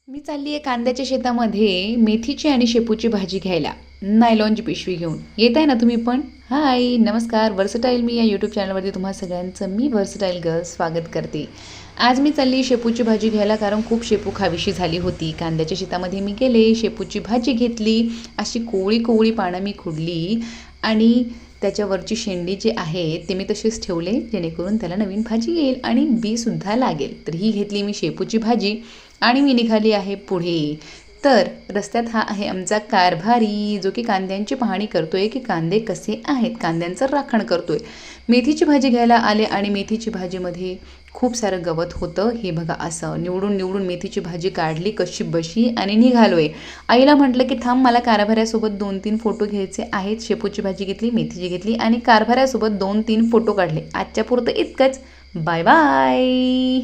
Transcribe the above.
मी चालली आहे कांद्याच्या शेतामध्ये मेथीची आणि शेपूची भाजी घ्यायला. नायलॉनची पिशवी घेऊन येत आहे ना तुम्ही पण. हाय नमस्कार, वर्सटाईल मी या यूट्यूब चॅनलवरती तुम्हा सगळ्यांचं मी वर्सटाईल गर्ल स्वागत करते. आज मी चालली शेपूची भाजी घ्यायला, कारण खूप शेपू खावीशी झाली होती. कांद्याच्या शेतामध्ये मी गेले, शेपूची भाजी घेतली. अशी कोवळी कोवळी पानं मी खुडली आणि त्याच्यावरची शेंडी जी आहे ते मी तसेच ठेवले, जेणेकरून त्याला नवीन भाजी येईल आणि बीसुद्धा लागेल. तर ही घेतली मी शेपूची भाजी आणि मी निघाली आहे पुढे. तर रस्त्यात हा आहे आमचा कारभारी, जो की कांद्यांची पाहणी करतोय की कांदे कसे आहेत, कांद्यांचं राखण करतोय. मेथीची भाजी घ्यायला आले आणि मेथीची भाजीमध्ये खूप सारं गवत होतं. हे बघा, असं निवडून निवडून मेथीची भाजी काढली कशी बशी आणि निघालोय. आईला म्हटलं की थांब, मला कारभाऱ्यासोबत 2-3 फोटो घ्यायचे आहेत. शेपूची भाजी घेतली, मेथीची घेतली आणि कारभाऱ्यासोबत 2-3 फोटो काढले. आजच्या पुरतं इतकंच. Bye bye.